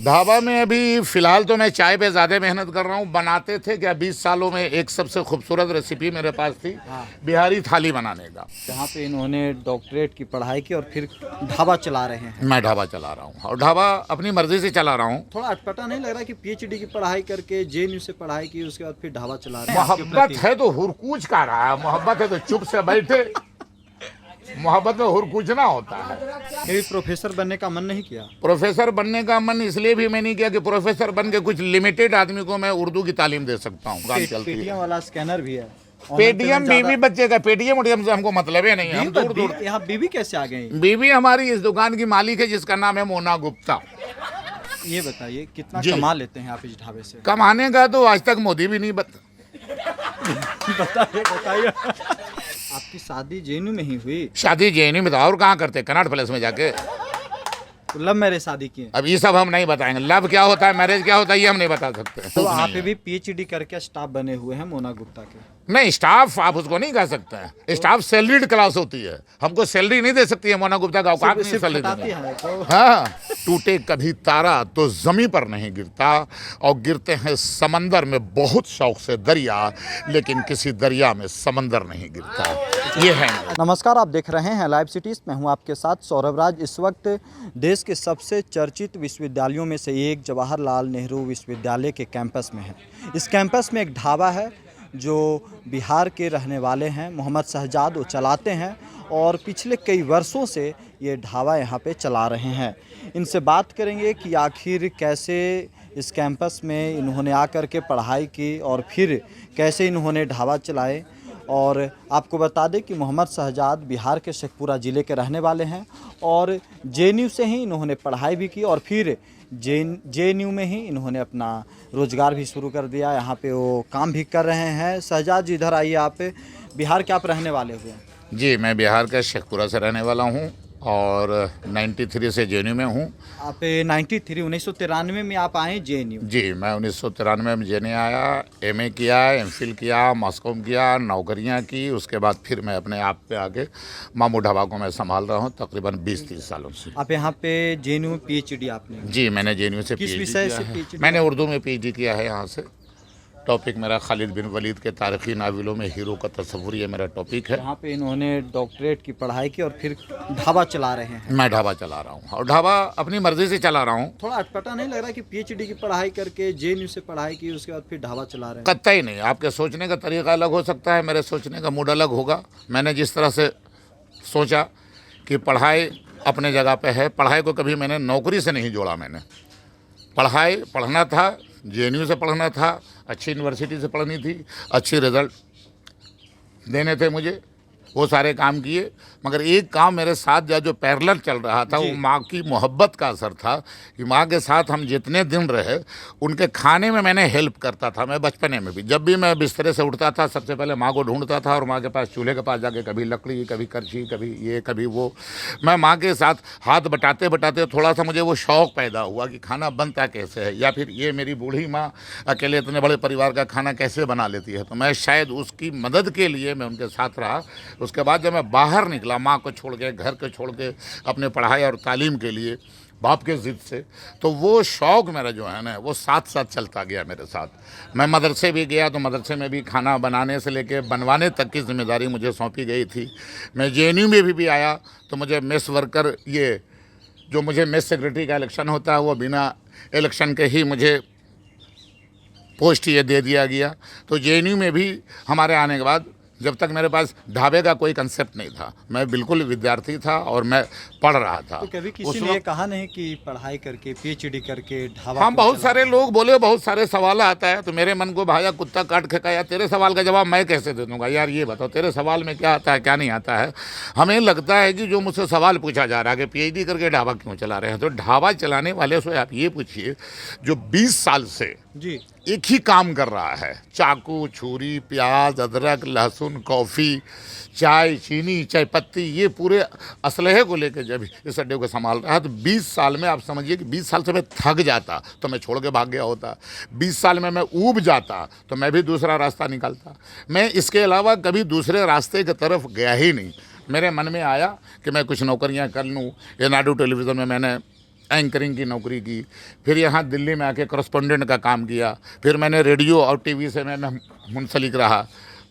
ढाबा में अभी फ़िलहाल तो मैं चाय पे ज़्यादा मेहनत कर रहा हूँ। बनाते थे क्या 20 सालों में एक सबसे खूबसूरत रेसिपी मेरे पास थी, बिहारी थाली बनाने का। जहाँ पे इन्होंने डॉक्टरेट की पढ़ाई की और फिर ढाबा चला रहे हैं। मैं ढाबा चला रहा हूँ और ढाबा अपनी मर्ज़ी से चला रहा हूँ। थोड़ा अटपटा नहीं लग रहा कि पीएचडी की पढ़ाई करके जेएनयू से पढ़ाई की, उसके बाद फिर ढाबा चला रहे हैं? मोहब्बत है तो हुरकूच का रहा है, मोहब्बत है तो चुप से बैठे। मोहब्बत में हुरकूचना होता है। कभी प्रोफेसर बनने का मन नहीं किया? प्रोफेसर बनने का मन इसलिए भी मैं नहीं किया कि प्रोफेसर बन के कुछ लिमिटेड आदमी को मैं उर्दू की तालीम दे सकता हूँ। काम चलती है। पेटीएम वाला स्कैनर भी है। पेटीएम बीवी बच्चे का, पेटीएम उटीएम से हमको मतलब ही नहीं है। हम दूर दूर। यहाँ बीबी कैसे आ गई? बीवी हमारी इस दुकान की मालिक है जिसका नाम है मोना गुप्ता। ये बताइए कितना जी। कमा लेते हैं आप इस ढाबे से? कमाने का तो आज तक मोदी भी नहीं बताइए बताइए। आपकी शादी जेएनयू में ही हुई? शादी जेएनयू में था और कहाँ करते, कनाट प्लेस में जाके। तो लव मैरिज शादी की? अब ये सब हम नहीं बताएंगे। लव क्या होता है, मैरिज क्या होता है, ये हम नहीं बता सकते। तो आप भी पीएचडी करके स्टाफ बने हुए हैं मोना गुप्ता के? नहीं, स्टाफ आप उसको नहीं कह सकते हैं। स्टाफ सैलरीड क्लास होती है, हमको सैलरी नहीं दे सकती है। मोना गुप्ता का औकात नहीं सैलरी देने का। हाँ, टूटे कभी तारा तो जमीन पर नहीं गिरता, और गिरते हैं समंदर में बहुत शौक से दरिया, लेकिन किसी दरिया में समंदर नहीं गिरता। ये है। नमस्कार, आप देख रहे हैं लाइव सिटीज़। मैं हूं आपके साथ सौरभ राज। इस वक्त देश के सबसे चर्चित विश्वविद्यालयों में से एक जवाहरलाल नेहरू विश्वविद्यालय के कैंपस में है। इस कैंपस में एक ढाबा है जो बिहार के रहने वाले हैं, मोहम्मद शहजाद, वो चलाते हैं और पिछले कई वर्षों से ये ढाबा यहाँ पे चला रहे हैं। इनसे बात करेंगे कि आखिर कैसे इस कैंपस में इन्होंने आकर के पढ़ाई की और फिर कैसे इन्होंने ढाबा चलाए। और आपको बता दें कि मोहम्मद शहजाद बिहार के शेखपुरा ज़िले के रहने वाले हैं और जेएनयू से ही इन्होंने पढ़ाई भी की और फिर जेएनयू में ही इन्होंने अपना रोज़गार भी शुरू कर दिया। यहाँ पे वो काम भी कर रहे हैं। शहजाद जी, इधर आइए। आप बिहार के आप रहने वाले हुए? जी, मैं बिहार का शेखपुरा से रहने वाला हूँ और 93 से जेएनयू में हूँ। आप 1993 में आप आए जेएनयू? जी, मैं 1993 में जेएनयू आया, एमए किया, एमफिल किया, मॉस्को में किया, नौकरियां की। उसके बाद फिर मैं अपने आप पे आके मामू ढाबा को मैं संभाल रहा हूँ तकरीबन 20-30 सालों से। आप यहाँ पे जेएनयू में पीएचडी आपने? जी, मैंने जेएनयू से किस पीएचडी विषय किया से है। पीएचडी? मैंने उर्दू में पीएचडी किया है यहाँ से। टॉपिक मेरा खालिद बिन वलीद के तारीखी नावलों में हीरो का तस्वुर, ये मेरा टॉपिक है। यहाँ पे इन्होंने डॉक्टरेट की पढ़ाई की और फिर ढाबा चला रहे हैं। मैं ढाबा चला रहा हूँ और ढाबा अपनी मर्जी से चला रहा हूँ। थोड़ा अटपटा नहीं लग रहा कि पीएचडी की पढ़ाई करके जेएनयू से पढ़ाई की, उसके बाद फिर ढाबा चला रहे हैं? कतई नहीं। आपके सोचने का तरीका अलग हो सकता है, मेरे सोचने का मूड अलग होगा। मैंने जिस तरह से सोचा कि पढ़ाई अपने जगह पे है, पढ़ाई को कभी मैंने नौकरी से नहीं जोड़ा। मैंने पढ़ना था, जेएनयू से पढ़ना था, अच्छी यूनिवर्सिटी से पढ़नी थी, अच्छी रिजल्ट देने थे मुझे, वो सारे काम किए। मगर एक काम मेरे साथ जो पैरेलल चल रहा था, वो माँ की मोहब्बत का असर था कि माँ के साथ हम जितने दिन रहे उनके खाने में मैंने हेल्प करता था। मैं बचपने में भी जब भी मैं बिस्तरे से उठता था सबसे पहले माँ को ढूंढता था और माँ के पास चूल्हे के पास जाके कभी लकड़ी, कभी करछी, कभी ये कभी वो, मैं माँ के साथ हाथ बटाते बटाते थोड़ा सा मुझे वो शौक़ पैदा हुआ कि खाना बनता कैसे है, या फिर ये मेरी बूढ़ी माँ अकेले इतने बड़े परिवार का खाना कैसे बना लेती है। तो मैं शायद उसकी मदद के लिए मैं उनके साथ रहा। उसके बाद जब मैं बाहर निकला माँ को छोड़ के, घर को छोड़ के, अपने पढ़ाई और तालीम के लिए बाप के ज़िद से, तो वो शौक़ मेरा जो है ना वो साथ साथ चलता गया मेरे साथ। मैं मदरसे भी गया तो मदरसे में भी खाना बनाने से लेके बनवाने तक की जिम्मेदारी मुझे सौंपी गई थी। मैं जेएनयू में भी आया तो मुझे मेस वर्कर, ये जो मुझे मेस सेक्रेटरी का इलेक्शन होता है, वो बिना इलेक्शन के ही मुझे पोस्ट ये दे दिया गया। तो जेएनयू में भी हमारे आने के बाद जब तक मेरे पास ढाबे का कोई कंसेप्ट नहीं था, मैं बिल्कुल विद्यार्थी था और मैं पढ़ रहा था। तो कभी किसी ने ये कहा नहीं कि पढ़ाई करके पीएचडी करके ढाबा? हाँ, बहुत सारे लोग बोले, बहुत सारे सवाल आता है तो मेरे मन को भाया कुत्ता काट के कहा, यार तेरे सवाल का जवाब मैं कैसे दे दूंगा, यार ये बताओ तेरे सवाल में क्या आता है क्या नहीं आता है। हमें लगता है कि जो मुझसे सवाल पूछा जा रहा है कि पीएचडी करके ढाबा क्यों चला रहे हैं, तो ढाबा चलाने वाले से आप ये पूछिए जो 20 साल से जी एक ही काम कर रहा है, चाकू, छुरी, प्याज, अदरक, लहसुन, कॉफ़ी, चाय, चीनी, चाय पत्ती, ये पूरे असलहे को लेकर जब इस अड्डे को संभाल रहा है, तो 20 साल में आप समझिए कि 20 साल से मैं थक जाता तो मैं छोड़ के भाग गया होता। 20 साल में मैं ऊब जाता तो मैं भी दूसरा रास्ता निकालता। मैं इसके अलावा कभी दूसरे रास्ते की तरफ गया ही नहीं। मेरे मन में आया कि मैं कुछ नौकरियां कर लूँ। ये नाडू टेलीविज़न में मैंने एंकरिंग की नौकरी की, फिर यहाँ दिल्ली में आके करस्पॉन्डेंट का काम किया, फिर मैंने रेडियो और टीवी से मैं मुंसलिक रहा।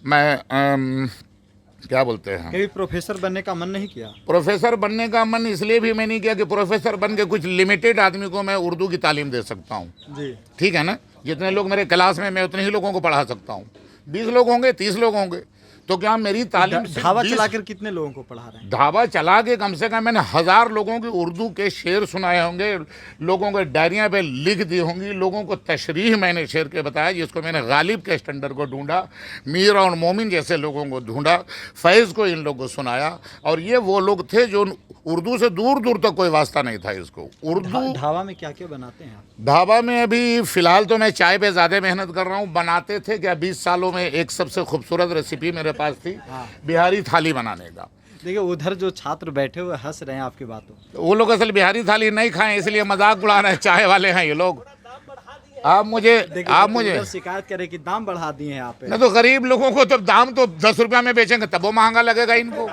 मैं क्या बोलते हैं, कभी प्रोफेसर बनने का मन नहीं किया? प्रोफेसर बनने का मन इसलिए भी मैं नहीं किया कि प्रोफेसर बन के कुछ लिमिटेड आदमी को मैं उर्दू की तालीम दे सकता हूँ जी। ठीक है ना, जितने लोग मेरे क्लास में मैं उतने ही लोगों को पढ़ा सकता हूँ। 20 लोग होंगे, 30 लोग होंगे, तो क्या मेरी तालीम से ढाबा 20 चलाकर कितने लोगों को पढ़ा रहे हैं? ढाबा चला के कम से कम मैंने 1000 लोगों की उर्दू के शेर सुनाए होंगे, लोगों के डायरियाँ पे लिख दी होंगी, लोगों को तशरीह मैंने शेर के बताया, जिसको मैंने गालिब के स्टैंडर्ड को ढूंढा, मीर और मोमिन जैसे लोगों को ढूंढा, फैज़ को इन लोगों को सुनाया। और ये वो लोग थे जो उर्दू से दूर दूर तक कोई वास्ता नहीं था इसको। उर्दू ढाबा में क्या क्या बनाते हैं आप? ढाबा में अभी फ़िलहाल तो मैं चाय पे ज़्यादा मेहनत कर रहा हूँ। बनाते थे क्या 20 सालों में एक सबसे खूबसूरत रेसिपी मेरे पास थी, बिहारी थाली बनाने का। देखिए उधर जो छात्र बैठे हुए हंस रहे हैं आपकी बातों। वो लोग असल बिहारी थाली नहीं खाएं इसलिए मजाक उड़ा रहे हैं, चाय वाले हैं ये लोग। आप मुझे उधर शिकायत करें कि दाम बढ़ा दिए हैं यहाँ पे। नहीं तो गरीब लोगों को तो दाम तो 10 रुपया में बेचेंगे तब वो महंगा लगेगा इनको।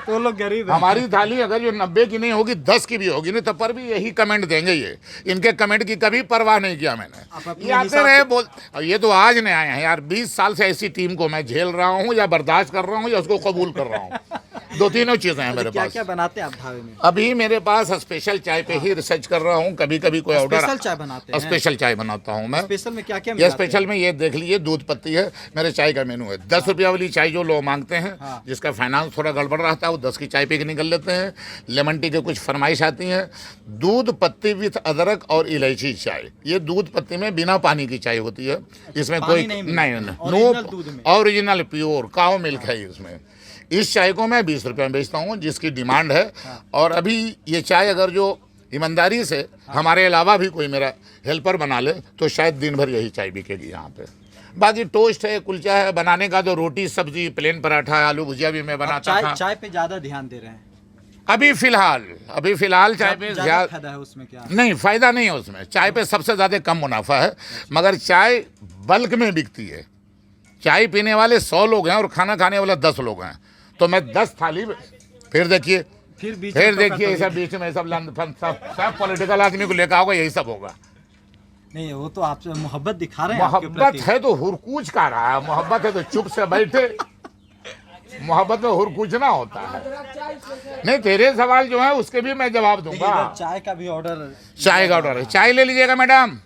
तो वो लोग गरीब हैं। हमारी थाली अगर जो 90 की नहीं होगी 10 की भी होगी नहीं तब पर भी यही कमेंट देंगे। ये इनके कमेंट की कभी परवाह नहीं किया मैंने। ये आते रहे बोल, ये तो आज नहीं आए हैं यार, 20 साल से ऐसी टीम को मैं झेल रहा हूँ या बर्दाश्त कर रहा हूँ या उसको कबूल कर रहा हूँ। दो तीनों चीजें हैं मेरे क्या पास। क्या बनाते हैं आप ढाबे में? अभी मेरे पास स्पेशल चाय पे ही रिसर्च कर रहा हूँ। कभी कभी कोई ऑर्डर, स्पेशल चाय बनाते हैं? स्पेशल चाय बनाता हूँ मैं। स्पेशल में क्या क्या ये मिलाते स्पेशल में ये देख लीजिए, दूध पत्ती है, मेरे चाय का मेनू है। 10 रुपया वाली चाय जो लोग मांगते हैं, जिसका फाइनेंस थोड़ा गड़बड़ रहता है, वो 10 की चाय पी के निकल लेते हैं। लेमन टी के कुछ फरमाइश आती हैं। दूध पत्ती विथ अदरक और इलायची चाय, ये दूध पत्ती में बिना पानी की चाय होती है। इसमें कोई नहीं, नो ओरिजिनल प्योर काऊ मिल्क है इसमें। इस चाय को मैं 20 रुपये में बेचता हूँ, जिसकी डिमांड है। और अभी ये चाय अगर जो ईमानदारी से हमारे अलावा भी कोई मेरा हेल्पर बना ले तो शायद दिन भर यही चाय बिकेगी यहाँ पे। बाकी टोस्ट है, कुलचा है, बनाने का तो रोटी सब्जी प्लेन पराठा आलू भुजिया भी मैं बनाता था। चाय पे ज्यादा ध्यान दे रहे हैं अभी फिलहाल चाय पे ज्यादा फायदा है उसमें? क्या नहीं, फायदा नहीं है उसमें। चाय पे सबसे ज़्यादा कम मुनाफा है, मगर चाय बल्क में बिकती है। चाय पीने वाले 100 लोग हैं और खाना खाने वाले 10 लोग हैं, तो मैं 10 थाली। फिर देखिए सब बीच में सब पॉलिटिकल आदमी को लेकर आओगे, यही सब होगा। नहीं, वो तो आपसे मोहब्बत दिखा रहे हैं। मोहब्बत है तो हुरकूच का रहा है, मोहब्बत है तो चुप से बैठे। मोहब्बत में हुरकूचना होता है। नहीं, तेरे सवाल जो है उसके भी मैं जवाब दूंगा। चाय का भी ऑर्डर, चाय का ऑर्डर है। चाय ले लीजिएगा मैडम,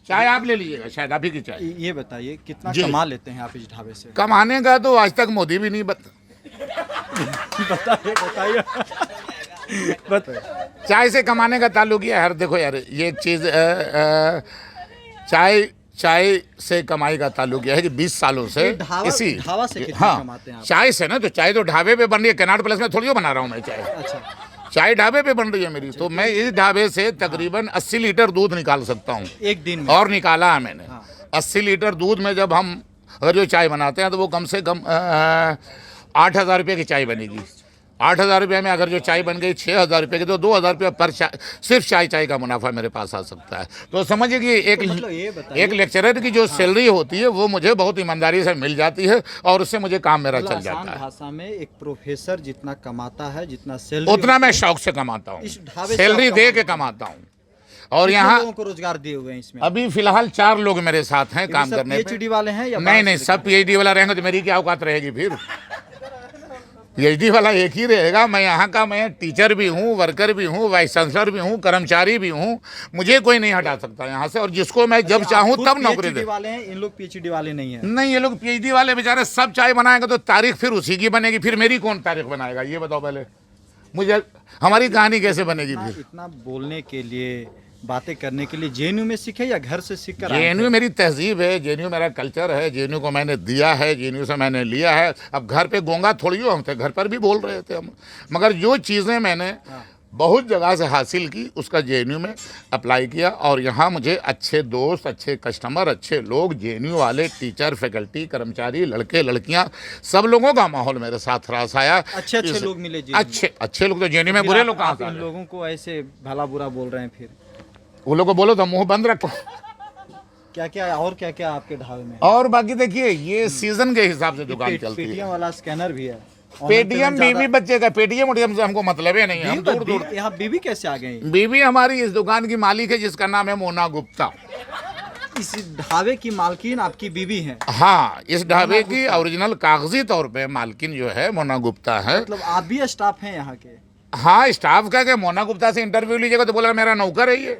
चाय आप ले लीजिएगा, शायद आप ही की चाय। ये बताइए कितना कमा लेते हैं आप इस ढाबे से? कमाने का तो आज तक मोदी भी नहीं बताइए। चाय से कमाने का ताल्लुक ये है। देखो यार, ये एक चीज़, चाय से कमाई का ताल्लुक यह है कि 20 सालों से इसी ढाबा से कितना कमाते हैं आप? चाय से ना, तो चाय तो ढाबे पे बन रही है। कनाट प्लेस में थोड़ी बना रहा हूँ मैं चाय। अच्छा, चाय ढाबे पे बन रही है मेरी, तो मैं इस ढाबे से तकरीबन 80 लीटर दूध निकाल सकता हूँ एक दिन में। और निकाला है मैंने। 80 लीटर दूध में जब हम अगर जो चाय बनाते हैं तो वो कम से कम 8,000 रुपये की चाय बनेगी। 8,000 रुपये में अगर जो चाय बन गई 6,000 रुपये की, तो 2,000 रुपये पर सिर्फ चाय का मुनाफा मेरे पास आ सकता है। तो समझिए कि एक लेक्चरर की जो सैलरी होती है वो मुझे बहुत ईमानदारी से मिल जाती है और उससे मुझे काम मेरा चल जाता है। भाषा में एक प्रोफेसर जितना कमाता है, जितना सैलरी, उतना मैं शौक से कमाता हूँ, सैलरी दे के कमाता हूँ। और यहाँ लोगों को रोजगार दिए हुए हैं इसमें। अभी फिलहाल 4 लोग मेरे साथ हैं काम करने पे। PhD वाले हैं या नहीं, सब PhD वाला रहेंगे तो मेरी क्या औकात रहेगी फिर। PhD वाला एक ही रहेगा। मैं यहाँ का, मैं टीचर भी हूँ, वर्कर भी हूँ, वाइस चांसलर भी हूँ, कर्मचारी भी हूँ। मुझे कोई नहीं हटा सकता यहाँ से, और जिसको मैं जब चाहूँ तब नौकरी दे। वाले हैं इन लोग, PhD वाले नहीं है। नहीं, ये लोग PhD वाले बेचारे सब चाय बनाएंगे तो तारीख फिर उसी की बनेगी। फिर मेरी कौन तारीख बनाएगा ये बताओ पहले मुझे। हमारी कहानी कैसे बनेगी फिर? इतना बोलने के लिए, बातें करने के लिए JNU में सीखे या घर से सीख कर? JNU मेरी तहजीब है, JNU मेरा कल्चर है, JNU को मैंने दिया है, JNU से मैंने लिया है। अब घर पे गोंगा थोड़ी हो हम थे, घर पर भी बोल रहे थे हम, मगर जो चीज़ें मैंने बहुत जगह से हासिल की उसका JNU में अप्लाई किया। और यहाँ मुझे अच्छे दोस्त, अच्छे कस्टमर, अच्छे लोग, JNU वाले, टीचर, फैकल्टी, कर्मचारी, लड़के लड़कियाँ, सब लोगों का माहौल मेरे साथ रास आया। अच्छे लोग मिले, अच्छे लोग तो JNU में, बुरे लोग कहाँ से? इन लोगों को ऐसे भला बुरा बोल रहे हैं, फिर वो लोग को बोलो तो मुंह बंद रखो। क्या क्या आपके ढाबे में? और बाकी देखिए, ये सीजन के हिसाब से दुकान चलती है। पेटीएम वाला स्कैनर भी है। पेटीएम बीवी बच्चे का, पेटीएम उटीएम से हमको मतलब ही नहीं है। हम दूर दूर। यहाँ बीवी कैसे आ गई? बीवी हमारी इस दुकान की मालिक है जिसका नाम है मोना गुप्ता। इस ढाबे की मालकिन आपकी बीवी है? हाँ, इस ढाबे की ओरिजिनल कागजी तौर पे मालकिन जो है मोना गुप्ता है। मतलब आप भी स्टाफ हैं यहाँ के? हाँ, स्टाफ का क्या, मोना गुप्ता से इंटरव्यू लीजिएगा तो बोला मेरा नौकर है ये।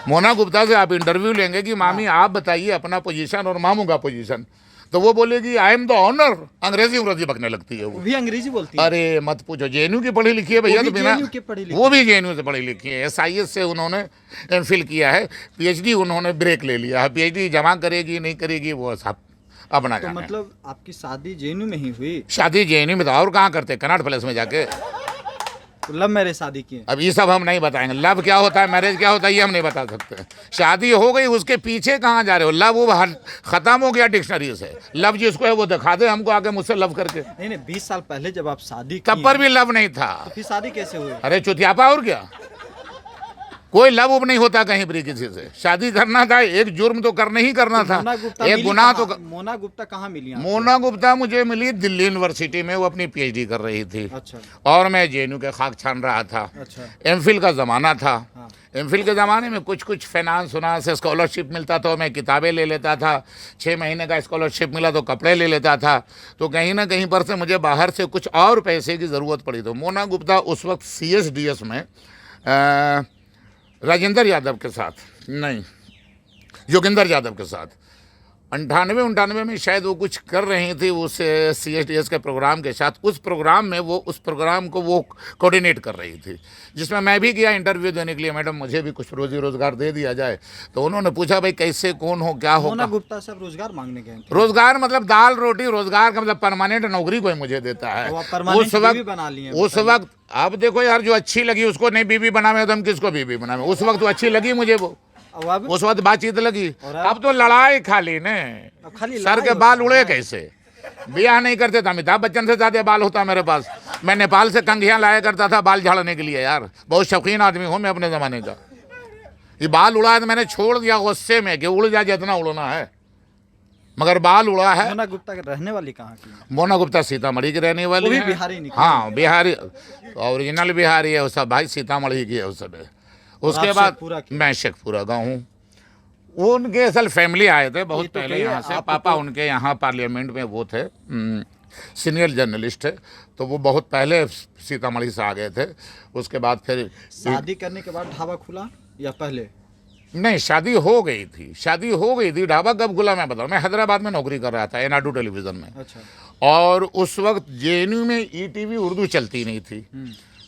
मोना गुप्ता से आप इंटरव्यू लेंगे कि मामी आप बताइए अपना पोजीशन और मामू का पोजीशन, तो वो बोलेगी आई एम द ऑनर। अंग्रेजी बकने लगती है वो भी अंग्रेजी बोलती है? अरे मत पूछो, जेएनयू की पढ़ी लिखी है भैया। तो बिना वो भी जेएनयू से पढ़ी लिखी है, एसआईएस से उन्होंने एमफिल किया है, पीएचडी उन्होंने ब्रेक ले लिया है। पीएचडी जमा करेगी नहीं करेगी वो सब अपना तो जाने। मतलब आपकी शादी जेएनयू में ही हुई? शादी जेएनयू में, तो और कहाँ करते, कनाट प्लेस में जाके। तो लव मैरिज शादी की? अब ये सब हम नहीं बताएंगे, लव क्या होता है मैरिज क्या होता है ये हम नहीं बता सकते। शादी हो गई, उसके पीछे कहाँ जा रहे हो। लव वो खत्म हो गया डिक्शनरी से। लव जिसको है वो दिखा दे हमको आके मुझसे लव करके। नहीं 20 साल पहले जब आप शादी की तब पर भी लव नहीं था। तो फिर शादी कैसे हुई? अरे चुतियापा, और क्या, कोई लव उब नहीं होता कहीं भी किसी से। शादी करना था, एक जुर्म तो करना ही करना था, एक गुनाह तो। मोना गुप्ता कहाँ मिली? मोना गुप्ता मुझे मिली दिल्ली यूनिवर्सिटी में, वो अपनी पीएचडी कर रही थी। अच्छा। और मैं जेएनयू के खाक छान रहा था। अच्छा। एमफिल का ज़माना था। हाँ। एमफिल के ज़माने में कुछ फाइनेंस से स्कॉलरशिप मिलता था, मैं किताबें ले लेता था। 6 महीने का स्कॉलरशिप मिला तो कपड़े ले लेता था। तो कहीं ना कहीं पर से मुझे बाहर से कुछ और पैसे की ज़रूरत पड़ी। तो मोना गुप्ता उस वक्त CSDS में राजेंद्र यादव के साथ, नहीं योगेंद्र यादव के साथ 98-99 में शायद वो कुछ कर रही थी उस CSDS के प्रोग्राम के साथ। उस प्रोग्राम में वो उस प्रोग्राम को वो कोऑर्डिनेट कर रही थी, जिसमें मैं भी गया इंटरव्यू देने के लिए। मैडम मुझे भी कुछ रोजी रोज़गार दे दिया जाए। तो उन्होंने पूछा भाई कैसे, कौन हो, क्या हो। मोना गुप्ता से रोजगार मांगने गए थे? रोजगार मतलब दाल रोटी, रोजगार का मतलब परमानेंट नौकरी कोई मुझे देता है। उस वक्त अब देखो यार, जो अच्छी लगी उसको नहीं बीवी बनावे तो हम किसको बीवी बनावे। उस वक्त तो अच्छी लगी मुझे वो, उस वक्त बातचीत लगी। अब तो लड़ाई खाली ने, सर के बाल उड़े कैसे। ब्याह नहीं करते थे, अमिताभ बच्चन से ज्यादा बाल होता मेरे पास। मैं नेपाल से कंघियां लाया करता था बाल झाड़ने के लिए यार, बहुत शौकीन आदमी हूं मैं अपने जमाने का। ये बाल उड़ा तो मैंने छोड़ दिया गुस्से में कि उड़ जा जितना उड़ना है, मगर बाल उड़ा है। मोना गुप्ता रहने वाली कहाँ की? मोना गुप्ता सीतामढ़ी की रहने वाली है। बिहारी निकली? हाँ बिहारी, ओरिजिनल बिहारी है वो सब भाई, सीतामढ़ी की है उस सब। उसके बाद मैं शेखपुरा गाँव हूँ। वो उनके असल फैमिली आए थे बहुत पहले यहाँ से। पापा उनके यहाँ पार्लियामेंट में वो थे, सीनियर जर्नलिस्ट थे। तो वो बहुत पहले सीतामढ़ी से आ गए थे। उसके बाद फिर शादी करने के बाद ढाबा खुला या पहले? नहीं, शादी हो गई थी, शादी हो गई थी। ढाबा कब खुला मैं बताऊँ, मैं हैदराबाद में नौकरी कर रहा था एनाडू टेलीविज़न में। अच्छा। और उस वक्त जेएनयू में ETV उर्दू चलती नहीं थी।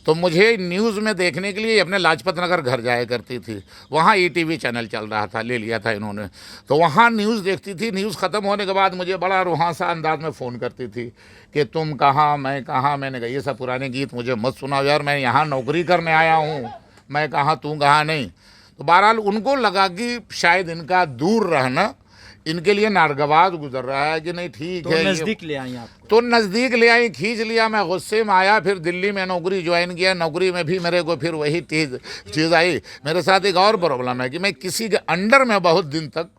तो मुझे न्यूज़ में देखने के लिए अपने लाजपत नगर घर जाया करती थी। वहाँ ETV चैनल चल रहा था, ले लिया था इन्होंने। तो वहाँ न्यूज़ देखती थी। न्यूज़ ख़त्म होने के बाद मुझे बड़ा रुहासा अंदाज में फ़ोन करती थी कि तुम कहाँ, मैं कहाँ। मैंने कहा ये सब पुराने गीत मुझे मत सुनाओ यार, मैं यहाँ नौकरी करने आया हूँ, मैं कहाँ तू कहाँ नहीं। तो बहरहाल उनको लगा कि शायद इनका दूर रहना इनके लिए नारगवाद गुजर रहा है कि नहीं ठीक है। नज़दीक ले आई आपको? तो नज़दीक ले आई, खींच लिया। मैं गुस्से में आया, फिर दिल्ली में नौकरी ज्वाइन किया। नौकरी में भी मेरे को फिर वही चीज़ आई। मेरे साथ एक और प्रॉब्लम है कि मैं किसी के अंडर में बहुत दिन तक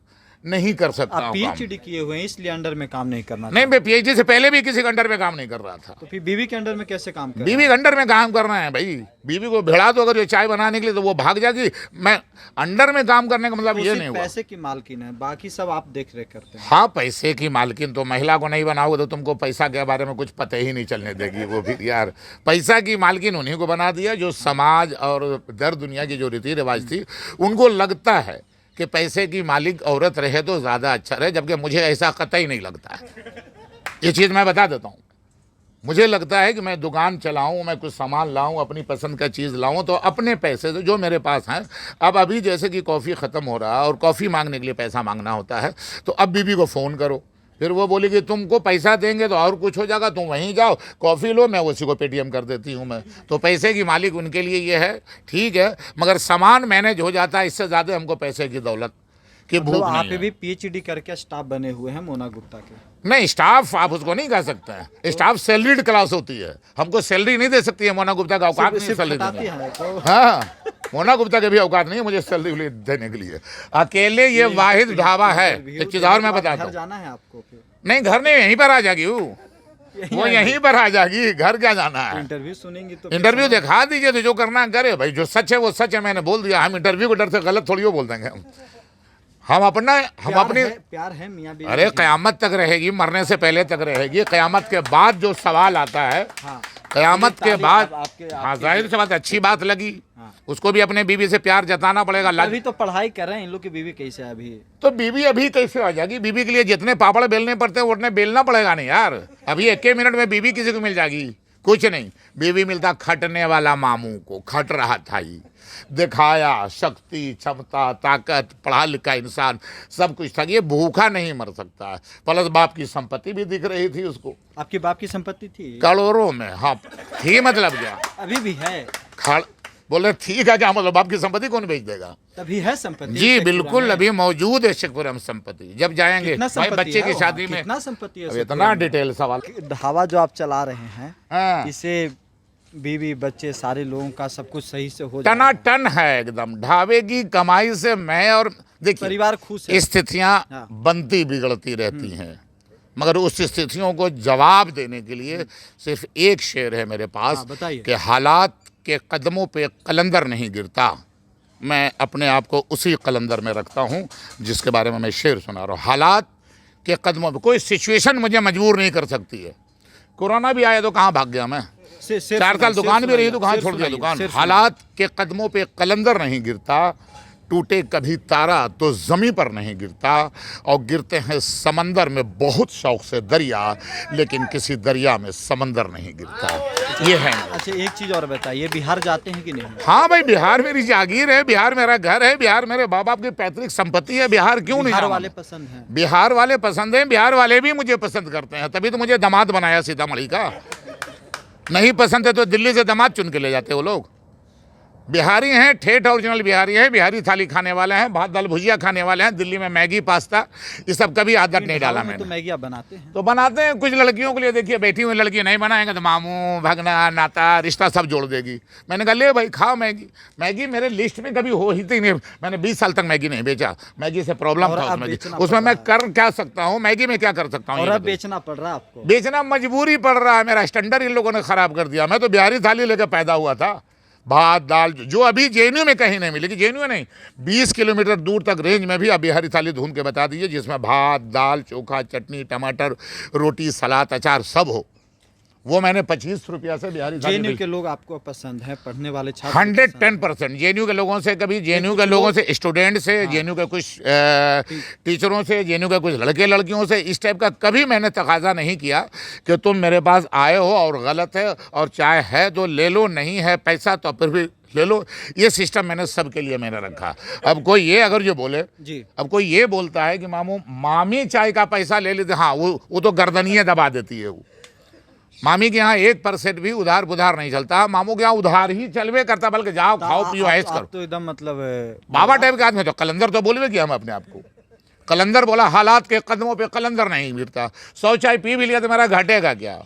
नहीं कर सकता हूँ। PhD किए हुए हैं इसलिए अंडर में काम नहीं करना? नहीं, मैं PhD से पहले भी किसी के अंडर में काम नहीं कर रहा था। तो फिर बीवी के अंडर में कैसे काम कर? बीवी के अंडर में काम करना है भाई। बीवी को भिड़ा दो अगर ये चाय बनाने के लिए तो वो भाग जाएगी। मैं अंडर में काम करने का मतलब ये नहीं हुआ। पैसे की मालकिन है, बाकी सब आप देख रेख करते हैं? हाँ, पैसे की मालकिन तो महिला को नहीं बनाओगे तो तुमको पैसा के बारे में कुछ पता ही नहीं चलने देगी वो भी यार। पैसा की मालकिन उन्हीं को बना दिया जो समाज और दर दुनिया की जो रीति रिवाज थी उनको लगता है कि पैसे की मालिक औरत रहे तो ज़्यादा अच्छा रहे, जबकि मुझे ऐसा कतई नहीं लगता है। ये चीज़ मैं बता देता हूँ। मुझे लगता है कि मैं दुकान चलाऊँ, मैं कुछ सामान लाऊँ, अपनी पसंद का चीज़ लाऊँ तो अपने पैसे से जो मेरे पास हैं। अब अभी जैसे कि कॉफ़ी ख़त्म हो रहा है और कॉफ़ी मांगने के लिए पैसा मांगना होता है, तो अब बीवी को फ़ोन करो, फिर वो बोली कि तुमको पैसा देंगे तो और कुछ हो जाएगा, तुम वहीं जाओ कॉफ़ी लो, मैं उसी को पेटीएम कर देती हूँ मैं। तो पैसे की मालिक उनके लिए ये है, ठीक है, मगर सामान मैनेज हो जाता है। इससे ज़्यादा हमको पैसे की दौलत की भूख नहीं है। आप भी PhD करके स्टाफ बने हुए हैं मोना गुप्ता के? नहीं, स्टाफ आप उसको नहीं कह सकते हैं। स्टाफ सैलरीड क्लास होती है, हमको सैलरी नहीं दे सकती है। मोना गुप्ता का औकात नहीं सैलरी देने। हाँ, मोना गुप्ता के भी औकात नहीं है मुझे सैलरी देने के लिए। अकेले ये वाहिद ढाबा है। एक चीज़ और मैं बताता हूँ। जाना है आपको? नहीं, घर नहीं, यहीं पर आ जाएगी वो। वो यहीं पर आ जाएगी, घर क्या जाना है। इंटरव्यू सुनेंगी तो इंटरव्यू दिखा दीजिए, तो जो करना है करे भाई, जो सच है वो सच है, मैंने बोल दिया। हम इंटरव्यू के डर से गलत थोड़ी वो बोल देंगे। हम अपनी प्यार है मियां बीवी। अरे क़यामत तक रहेगी, मरने से पहले तक रहेगी। क़यामत के बाद जो सवाल आता है, हाँ, क़यामत के बाद, आपके हाँ जाहिर सी बात, अच्छी बात लगी, हाँ। उसको भी अपने बीवी से प्यार जताना पड़ेगा। अभी तो पढ़ाई कर रहे हैं, इन लोग की बीवी कैसे है अभी? तो बीवी अभी कैसे आ जाएगी? बीवी के लिए जितने पापड़ बेलने पड़ते हैं उतने बेलना पड़ेगा नहीं यार। अभी 1 मिनट में बीवी किसी को मिल जाएगी? कुछ नहीं। बीवी मिलता खटने वाला मामू को, खट रहा था ही, दिखाया शक्ति, क्षमता, ताकत, पढ़ा लिखा इंसान, सब कुछ था। ये भूखा नहीं मर सकता है। प्लस बाप की संपत्ति भी दिख रही थी उसको। आपके बाप की संपत्ति थी करोड़ों में। हाँ थी, मतलब क्या अभी भी है? खड़ बोले ठीक है क्या मतलब? बाप की संपत्ति कौन बेच देगा? तभी है संपत्ति जी बिल्कुल, अभी मौजूद है शेखपुरा में संपत्ति। जब जाएंगे कितना भाई संपत्ति बच्चे है की वहाँ? शादी में, कितना संपत्ति है अब शेखपुरा इतना में? डिटेल सवाल। ढाबा जो आप चला रहे हैं, हाँ। इसे बीवी बच्चे सारे लोगों का सब कुछ सही से हो जाए, टनाटन है एकदम। ढाबे की कमाई से मैं और देखिए परिवार खुश है। स्थितियां हाँ। बनती बिगड़ती रहती हैं, मगर उस स्थितियों को जवाब देने के लिए सिर्फ एक शेर है मेरे पास, हाँ, बताइए। कि हालात के कदमों पे कलंदर नहीं गिरता। मैं अपने आप को उसी कलंदर में रखता हूँ जिसके बारे में मैं शेर सुना रहा हूँ। हालात के कदमों पे कोई सिचुएशन मुझे मजबूर नहीं कर सकती है। कोरोना भी आया तो कहाँ भाग गया मैं? 4 साल दुकान भी रही तो कहाँ छोड़ दिया दुकान? हालात के कदमों पे कलंदर नहीं गिरता, टूटे कभी तारा तो जमीन पर नहीं गिरता, और गिरते हैं समंदर में बहुत शौक से दरिया, लेकिन किसी दरिया में समंदर नहीं गिरता। ये है। अच्छा एक चीज और बताइए, बिहार जाते हैं कि नहीं? हाँ भाई, बिहार मेरी जागीर है, बिहार मेरा घर है, बिहार मेरे बाप बाप की पैतृक संपत्ति है। बिहार क्यों नहीं बिहार जाऊंगा? वाले पसंद हैं? बिहार वाले पसंद हैं, बिहार वाले भी मुझे पसंद करते हैं, तभी तो मुझे दामाद बनाया सीतामढ़ी का। नहीं पसंद है तो दिल्ली से दामाद चुन के ले जाते वो लोग। बिहारी हैं, ठेठ ओरिजिनल बिहारी हैं, बिहारी थाली खाने वाले हैं, भात दाल भुजिया खाने वाले हैं। दिल्ली में मैगी पास्ता ये सब कभी आदत नहीं डाला तो मैंने। मैगी आप बनाते हैं? तो बनाते हैं कुछ लड़कियों के लिए। देखिए बैठी हुई लड़की नहीं बनाएंगे तो मामू भगना नाता रिश्ता सब जोड़ देगी। मैंने कहा ले भाई खाओ मैगी। मैगी मेरे लिस्ट में कभी हो ही थी नहीं। मैंने 20 साल तक मैगी नहीं बेचा। मैगी से प्रॉब्लम था उसमें मैं कर क्या सकता हूँ? मैगी में क्या कर सकता हूँ? और अब बेचना पड़ रहा है आपको? बेचना मजबूरी पड़ रहा है। मेरा स्टैंडर्ड इन लोगों ने खराब कर दिया। मैं तो बिहारी थाली लेकर पैदा हुआ था। भात दाल जो अभी जेएनयू में कहीं नहीं मिलेगी। जेएनयू नहीं, 20 किलोमीटर दूर तक रेंज में भी आप बिहारी थाली ढूंढ के बता दीजिए जिसमें भात दाल चोखा चटनी टमाटर रोटी सलाद अचार सब हो। वो मैंने 25 रुपया से बिहारी थाली। जेएनयू के लोग आपको पसंद है? पढ़ने वाले छात्र 110% जेएनयू के लोगों से, कभी जेएनयू के लोगों से, स्टूडेंट से, जेएनयू के कुछ टीचरों से, जेएनयू के कुछ लड़के लड़कियों से, इस टाइप का कभी मैंने तकाजा नहीं किया कि तुम मेरे पास आए हो और गलत है, और चाहे है तो ले लो, नहीं है पैसा तो फिर भी ले लो। ये सिस्टम मैंने सबके लिए मैंने रखा। अब कोई ये अगर जो बोले जी, अब कोई ये बोलता है कि मामू मामी चाय का पैसा ले लेते, हाँ वो तो गर्दनियाँ दबा देती है। वो मामी के यहाँ 1% भी उधार बुधार नहीं चलता। मामू के यहाँ उधार ही चलवे करता, बल्कि जाओ खाओ पियो ऐश करो। तो एकदम मतलब बाबा टाइप के आदमी। तो कलंदर तो बोलवे किया हम अपने आप को। कलंदर बोला हालात के कदमों पे कलंदर नहीं गिरता। 100 चाय पी भी लिया तो मेरा घटेगा क्या?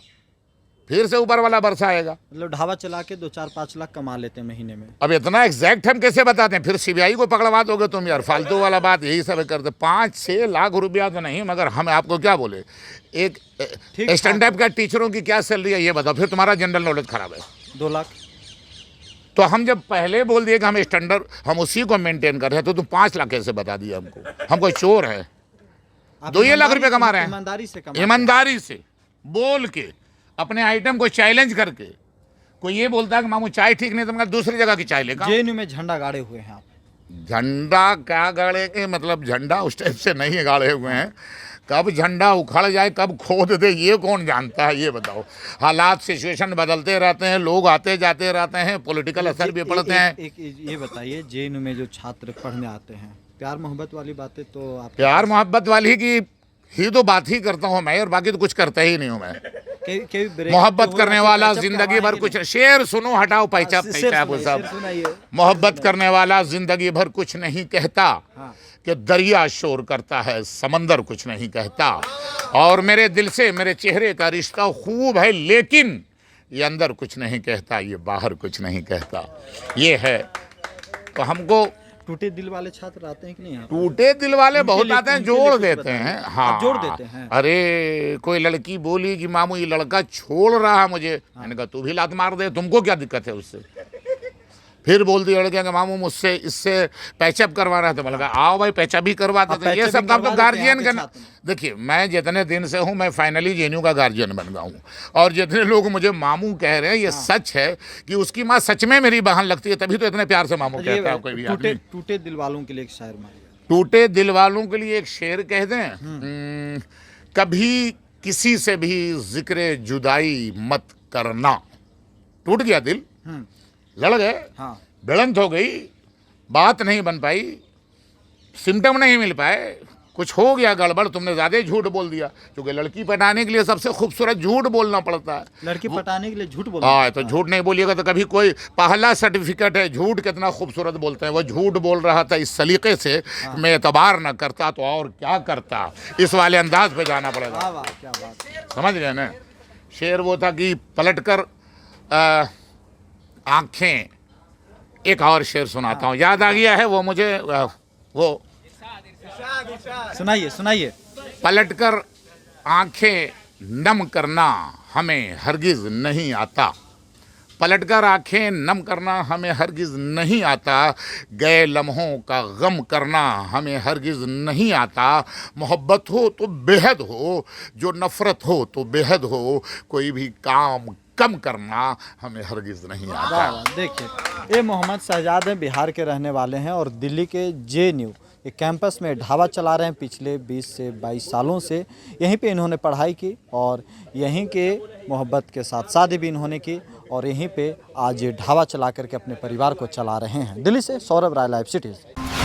फिर से ऊपर वाला बरसाएगा। मतलब ढाबा चला के 2-4-5 लाख कमा लेते हैं महीने में। अब इतना एग्जैक्ट हम कैसे बताते हैं? फिर सीबीआई को पकड़वा दोगे तुम यार, फालतू वाला बात यही सब करते। 5-6 लाख रुपया तो नहीं, मगर हम आपको क्या बोले, एक स्टैंड अप का टीचरों की क्या सैलरी है ये बताओ, फिर तुम्हारा जनरल नॉलेज खराब है। 2 लाख। तो हम जब पहले बोल दिए कि हम स्टैंडर्ड हम उसी को मेंटेन कर रहे हैं, तो तुम 5 लाख कैसे बता दिया हमको? हम कोई चोर है? 2 लाख रुपए कमा रहे हैं ईमानदारी से कमा, ईमानदारी से बोल के, अपने आइटम को चैलेंज करके। कोई ये बोलता है कि मामू चाय ठीक नहीं तो मैं दूसरी जगह की चाय लेगा। जेएनयू में झंडा गाड़े हुए हैं आप? झंडा क्या गाड़ेंगे? मतलब झंडा उस टाइप से नहीं गाड़े हुए हैं। कब झंडा उखड़ जाए कब खोद दे ये कौन जानता है? ये बताओ। हालात सिचुएशन बदलते रहते हैं, लोग आते जाते रहते हैं, पॉलिटिकल असर भी पड़ते हैं। एक ये बताइए, जेएनयू में जो छात्र पढ़ने आते हैं, प्यार मोहब्बत वाली बातें तो आप प्यार मोहब्बत वाली की ही तो बात ही करता हूँ मैं, और बाकी तो कुछ करता ही नहीं हूँ मैं। मोहब्बत करने वाला जिंदगी भर कुछ, शेर सुनो हटाओ पैचा पैचा वो सब। मोहब्बत करने वाला जिंदगी भर कुछ नहीं कहता, कि दरिया शोर करता है समंदर कुछ नहीं कहता। और मेरे दिल से मेरे चेहरे का रिश्ता खूब है, लेकिन ये अंदर कुछ नहीं कहता, ये बाहर कुछ नहीं कहता। ये है तो हमको टूटे दिल वाले छात्र आते हैं कि नहीं यहाँ पे? टूटे दिल वाले उनके बहुत लिए- आते हैं, उनके लिए जोड़ कुछ देते बताइए। हैं। आप हाँ, जोड़ देते हैं? अरे कोई लड़की बोली कि मामू ये लड़का छोड़ रहा है मुझे, मैंने कहा तू भी लात मार दे, तुमको क्या दिक्कत है उससे। फिर बोल दी लड़कियां कि मामू मुझसे इससे पैचअप करवाना है, तो मैंने कहा आओ भाई पैचअप भी करवा देते हैं। ये पैचअप सब भी काम तो करवा देते हैं गार्जियन यहाँ का के ना। छात्र में। देखिए मैं जितने दिन से हूँ मैं फाइनली जेएनयू का गार्जियन बन गया हूँ, और जितने लोग मुझे मामू कह रहे हैं ये सच है कि उसकी माँ सच में मेरी बहन लगती है, तभी तो इतने प्यार से मामू कहता है कोई भी आदमी। टूटे दिल वालों के लिए एक शायर मारिए। टूटे दिल वालों के लिए एक शेर कह दें, कभी किसी से भी जिक्र जुदाई मत करना। टूट गया दिल, लड़ गए, हाँ, भिड़ंत हो गई, बात नहीं बन पाई, सिम्टम नहीं मिल पाए, कुछ हो गया गड़बड़, तुमने ज़्यादा ही झूठ बोल दिया, क्योंकि लड़की पटाने के लिए सबसे खूबसूरत झूठ बोलना पड़ता है। लड़की पटाने के लिए झूठ बोल हाँ, तो झूठ नहीं बोलिएगा तो कभी कोई पहला सर्टिफिकेट है झूठ कितना खूबसूरत बोलते हैं, वो झूठ बोल रहा था इस सलीके से, मैं एतबार न करता तो और क्या करता, इस वाले अंदाज पे जाना पड़ेगा। वाह वाह, क्या बात है। समझ गए ना। शेर वो था कि पलट कर आंखें, एक और शेर सुनाता हूँ, याद आ गया है वो मुझे, वो सुनाइए सुनाइए। पलटकर आंखें नम करना हमें हरगिज नहीं आता, पलटकर आंखें नम करना हमें हरगिज नहीं आता, गए लम्हों का गम करना हमें हरगिज नहीं आता, मोहब्बत हो तो बेहद हो, जो नफ़रत हो तो बेहद हो, कोई भी काम कम करना हमें हरगिज नहीं आता। वाह वाह, देखिए ये मोहम्मद शहजाद हैं, बिहार के रहने वाले हैं और दिल्ली के जेएनयू ये कैंपस में ढाबा चला रहे हैं पिछले 20 से 22 सालों से। यहीं पे इन्होंने पढ़ाई की और यहीं के मोहब्बत के साथ शादी भी इन्होंने की और यहीं पे आज ये ढाबा चला करके अपने परिवार को चला रहे हैं। दिल्ली से सौरभ राय, लाइव सिटीज़।